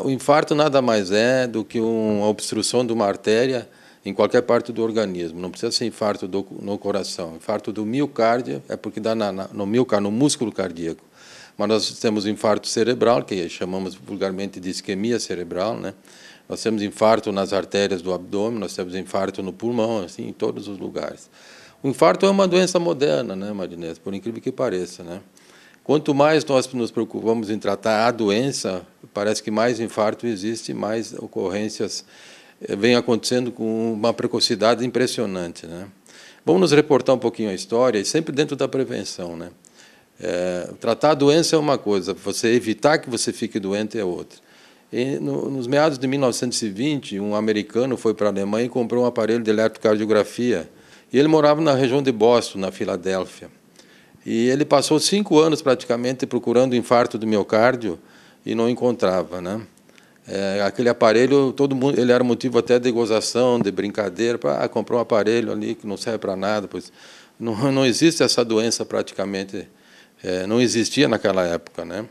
O infarto nada mais é do que uma obstrução de uma artéria em qualquer parte do organismo. Não precisa ser infarto no coração. Infarto do miocárdio é porque dá no miocárdio, no músculo cardíaco. Mas nós temos infarto cerebral, que chamamos vulgarmente de isquemia cerebral, né? Nós temos infarto nas artérias do abdômen, nós temos infarto no pulmão, assim, em todos os lugares. O infarto é uma doença moderna, né, Marinês? Por incrível que pareça, né? Quanto mais nós nos preocupamos em tratar a doença, parece que mais infarto existe, mais ocorrências vêm acontecendo com uma precocidade impressionante, né? Vamos nos reportar um pouquinho a história, e sempre dentro da prevenção, né? Tratar a doença é uma coisa, você evitar que você fique doente é outra. E nos meados de 1920, um americano foi para a Alemanha e comprou um aparelho de eletrocardiografia. E ele morava na região de Boston, na Filadélfia. E ele passou 5 anos praticamente procurando infarto do miocárdio e não encontrava, né? Aquele aparelho, todo mundo, ele era motivo até de gozação, de brincadeira. Comprou um aparelho ali que não serve para nada, pois não existe essa doença praticamente, não existia naquela época, né?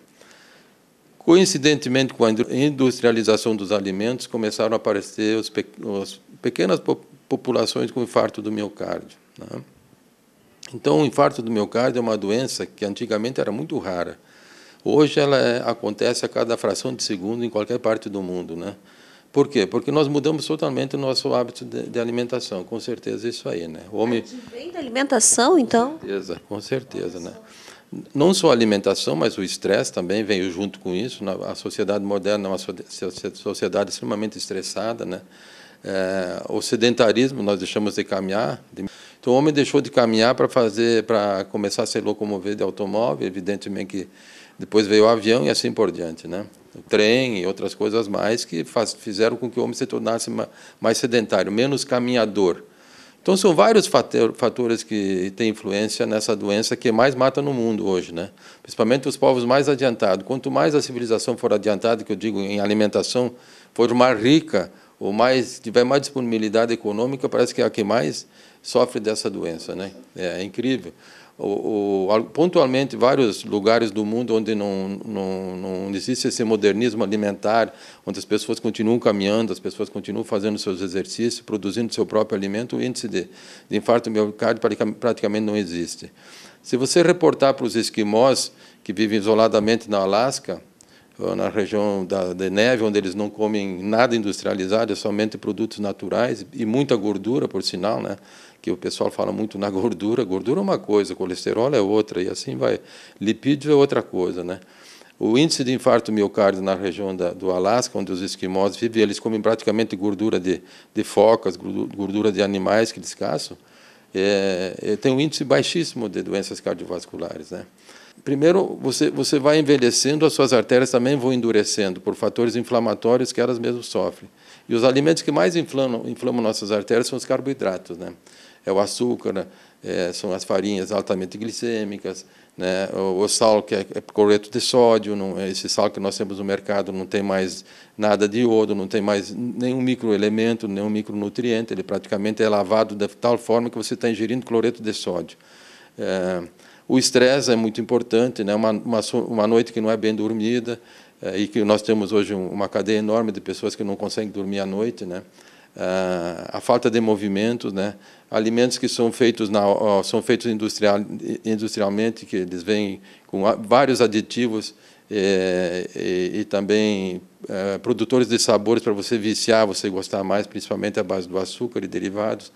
Coincidentemente, com a industrialização dos alimentos, começaram a aparecer as pequenas populações com infarto do miocárdio, né? Então, o infarto do miocárdio é uma doença que antigamente era muito rara. Hoje ela acontece a cada fração de segundo em qualquer parte do mundo, né? Por quê? Porque nós mudamos totalmente o nosso hábito de alimentação, com certeza isso aí, né? O homem Vem da alimentação, então? Com certeza, né? Não só a alimentação, mas o estresse também veio junto com isso. A sociedade moderna é uma sociedade extremamente estressada, né? O sedentarismo, nós deixamos de caminhar. Então, o homem deixou de caminhar para começar a se locomover de automóvel, evidentemente que depois veio o avião e assim por diante, né? O trem e outras coisas mais que fizeram com que o homem se tornasse mais sedentário, menos caminhador. Então, são vários fatores que têm influência nessa doença que mais mata no mundo hoje, né? Principalmente os povos mais adiantados. Quanto mais a civilização for adiantada, que eu digo em alimentação, for mais rica, ou tiver mais disponibilidade econômica, parece que é a que mais sofre dessa doença, né? É incrível. Pontualmente, vários lugares do mundo onde não existe esse modernismo alimentar, onde as pessoas continuam caminhando, as pessoas continuam fazendo seus exercícios, produzindo seu próprio alimento, o índice de infarto miocárdio praticamente não existe. Se você reportar para os esquimós, que vivem isoladamente na Alasca, na região de neve, onde eles não comem nada industrializado, é somente produtos naturais e muita gordura, por sinal, né? Que o pessoal fala muito na gordura. Gordura é uma coisa, colesterol é outra, e assim vai. Lipídio é outra coisa, né? O índice de infarto miocárdio na região do Alasca, onde os esquimós vivem, eles comem praticamente gordura de focas, gordura de animais que eles caçam, tem um índice baixíssimo de doenças cardiovasculares, né? Primeiro, você vai envelhecendo, as suas artérias também vão endurecendo por fatores inflamatórios que elas mesmas sofrem. E os alimentos que mais inflamam nossas artérias são os carboidratos, né? É o açúcar, né? São as farinhas altamente glicêmicas, né? O sal, que é cloreto de sódio, esse sal que nós temos no mercado não tem mais nada de iodo, não tem mais nenhum microelemento, nenhum micronutriente, ele praticamente é lavado de tal forma que você está ingerindo cloreto de sódio. O estresse é muito importante, né? Uma noite que não é bem dormida, e que nós temos hoje uma cadeia enorme de pessoas que não conseguem dormir à noite, né? A falta de movimento, né? Alimentos que são feitos industrialmente, que eles vêm com vários aditivos e também produtores de sabores para você viciar, você gostar mais, principalmente à base do açúcar e derivados.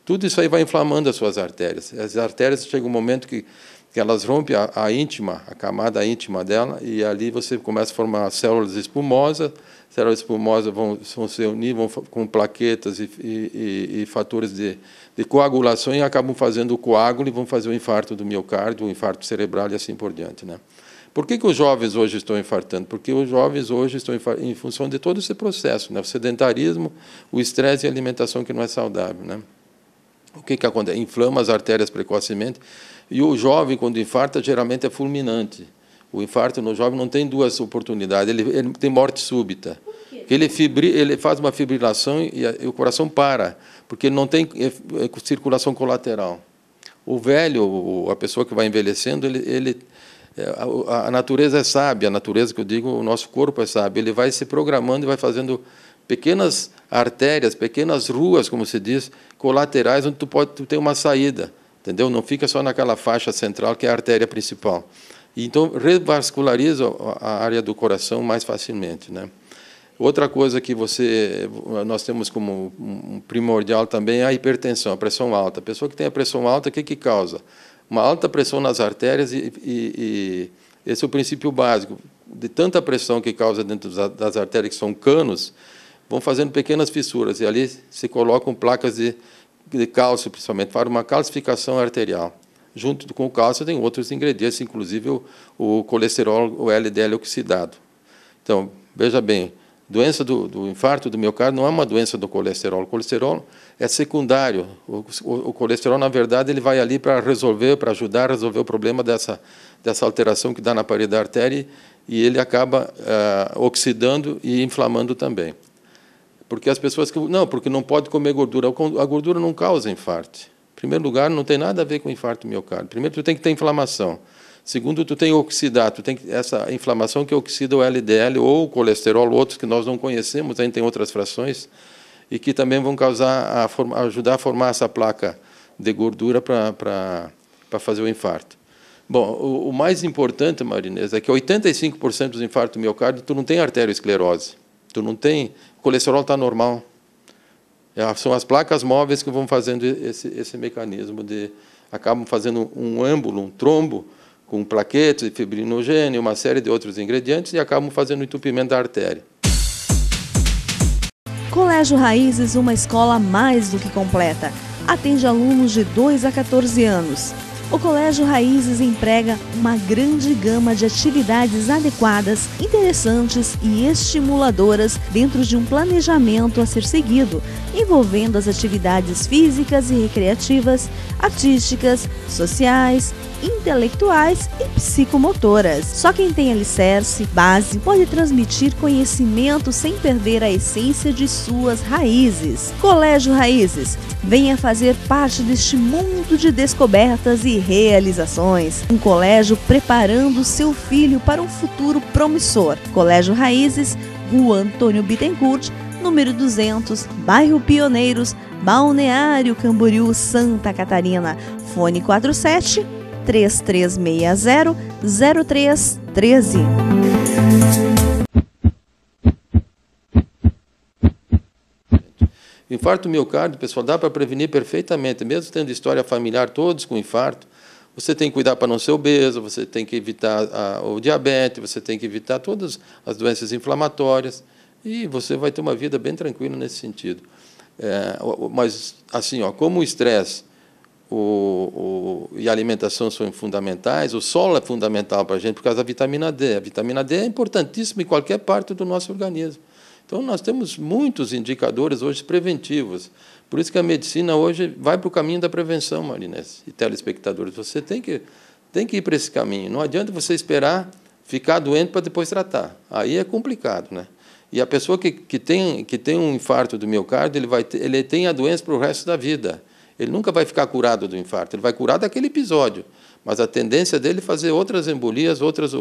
Tudo isso aí vai inflamando as suas artérias. As artérias chega um momento que elas rompem a camada íntima dela, e ali você começa a formar células espumosas. Células espumosas vão se unir, com plaquetas e fatores de coagulação, e acabam fazendo o coágulo e vão fazer o infarto do miocárdio, o infarto cerebral e assim por diante, né? Por que os jovens hoje estão infartando? Porque os jovens hoje estão em função de todo esse processo, né? O sedentarismo, o estresse e a alimentação que não é saudável, né? O que acontece? Inflama as artérias precocemente, e o jovem, quando infarta, geralmente é fulminante. O infarto no jovem não tem duas oportunidades, ele tem morte súbita. Ele faz uma fibrilação e o coração para, porque ele não tem circulação colateral. O velho, a pessoa que vai envelhecendo, A natureza é sábia, a natureza que eu digo, o nosso corpo é sábio. Ele vai se programando e vai fazendo pequenas artérias, pequenas ruas, como se diz, colaterais, onde tu tem uma saída, entendeu? Não fica só naquela faixa central, que é a artéria principal. E, então, revasculariza a área do coração mais facilmente, né? Outra coisa que nós temos como um primordial também é a hipertensão, a pressão alta. A pessoa que tem a pressão alta, o que causa? Uma alta pressão nas artérias e esse é o princípio básico. De tanta pressão que causa dentro das artérias, que são canos, vão fazendo pequenas fissuras, e ali se colocam placas de cálcio, principalmente, para uma calcificação arterial. Junto com o cálcio tem outros ingredientes, inclusive o colesterol, o LDL oxidado. Então, veja bem, doença do infarto do miocárdio não é uma doença do colesterol. O colesterol é secundário. O colesterol, na verdade, ele vai ali para ajudar a resolver o problema dessa alteração que dá na parede da artéria, e ele acaba oxidando e inflamando também. Porque as pessoas porque não pode comer gordura. A gordura não causa infarto. Em primeiro lugar, não tem nada a ver com infarto miocárdio. Primeiro, tu tem que ter inflamação. Segundo, tu tem oxidado, tu tem essa inflamação que oxida o LDL ou o colesterol, outros que nós não conhecemos, ainda tem outras frações, e que também vão ajudar a formar essa placa de gordura para fazer o infarto. Bom, o mais importante, Marinês, é que 85% dos infartos miocárdio, tu não tem arteriosclerose, tu não tem, o colesterol está normal. São as placas móveis que vão fazendo esse mecanismo acabam fazendo um âmbulo, um trombo, com plaquetas, fibrinogênio, uma série de outros ingredientes, e acabam fazendo o entupimento da artéria. Colégio Raízes, uma escola mais do que completa. Atende alunos de 2 a 14 anos. O Colégio Raízes emprega uma grande gama de atividades adequadas, interessantes e estimuladoras dentro de um planejamento a ser seguido, envolvendo as atividades físicas e recreativas, artísticas, sociais, intelectuais e psicomotoras. Só quem tem alicerce, base, pode transmitir conhecimento sem perder a essência de suas raízes. Colégio Raízes, venha fazer parte deste mundo de descobertas e realizações. Um colégio preparando seu filho para um futuro promissor. Colégio Raízes, Rua Antônio Bittencourt, número 200, bairro Pioneiros, Balneário Camboriú, Santa Catarina. Fone 47-3360-0313. O infarto miocárdio, pessoal, dá para prevenir perfeitamente, mesmo tendo história familiar, todos com infarto. Você tem que cuidar para não ser obeso, você tem que evitar o diabetes, você tem que evitar todas as doenças inflamatórias, e você vai ter uma vida bem tranquila nesse sentido. Mas, assim, como o estresse e a alimentação são fundamentais, o solo é fundamental para a gente por causa da vitamina D. A vitamina D é importantíssima em qualquer parte do nosso organismo. Então, nós temos muitos indicadores hoje preventivos. Por isso que a medicina hoje vai para o caminho da prevenção, Marinês e telespectadores. Você tem que ir para esse caminho. Não adianta você esperar ficar doente para depois tratar. Aí é complicado, né? E a pessoa que tem um infarto do miocárdio, ele tem a doença para o resto da vida. Ele nunca vai ficar curado do infarto, ele vai curar daquele episódio. Mas a tendência dele é fazer outras embolias, outras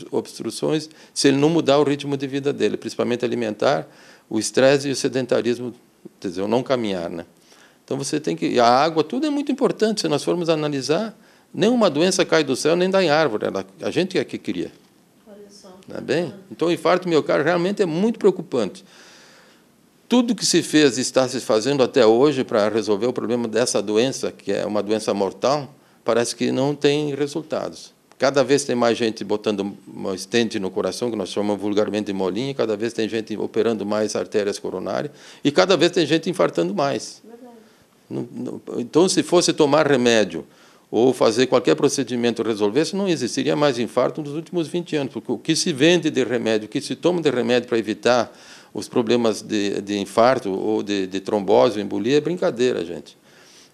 obstruções, se ele não mudar o ritmo de vida dele, principalmente alimentar, o estresse e o sedentarismo, quer dizer, o não caminhar, né? Então você tem que... A água, tudo é muito importante. Se nós formos analisar, nenhuma doença cai do céu, nem dá em árvore. A gente é que cria. Não é bem? Então, o infarto miocárdio realmente é muito preocupante. Tudo que se fez e está se fazendo até hoje para resolver o problema dessa doença, que é uma doença mortal, parece que não tem resultados. Cada vez tem mais gente botando uma stent no coração, que nós chamamos vulgarmente de molinha, cada vez tem gente operando mais artérias coronárias, e cada vez tem gente infartando mais. Então, se fosse tomar remédio ou fazer qualquer procedimento resolvesse, não existiria mais infarto nos últimos 20 anos, porque o que se vende de remédio, o que se toma de remédio para evitar os problemas de infarto ou de trombose ou embolia é brincadeira, gente.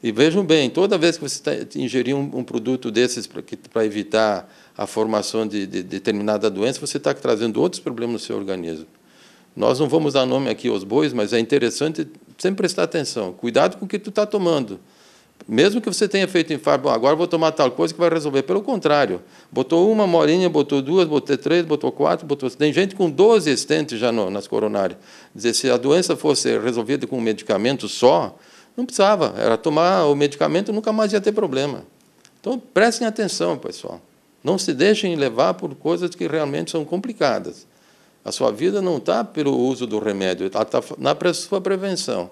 E vejam bem, toda vez que você ingerir um produto desses para evitar a formação de determinada doença, você está trazendo outros problemas no seu organismo. Nós não vamos dar nome aqui aos bois, mas é interessante sempre prestar atenção. Cuidado com o que tu está tomando, Mesmo que você tenha feito infarto, bom, agora vou tomar tal coisa que vai resolver. Pelo contrário, botou uma molinha, botou duas, botou três, botou quatro, botou... Tem gente com 12 stents já nas coronárias. Quer dizer, se a doença fosse resolvida com um medicamento só, não precisava. Era tomar o medicamento e nunca mais ia ter problema. Então, prestem atenção, pessoal. Não se deixem levar por coisas que realmente são complicadas. A sua vida não está pelo uso do remédio, ela está na sua prevenção.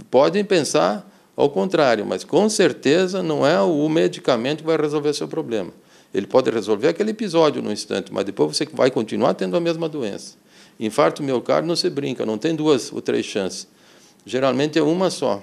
Podem pensar ao contrário, mas com certeza não é o medicamento que vai resolver seu problema. Ele pode resolver aquele episódio no instante, mas depois você vai continuar tendo a mesma doença. Infarto miocárdio não se brinca, não tem 2 ou 3 chances. Geralmente é uma só.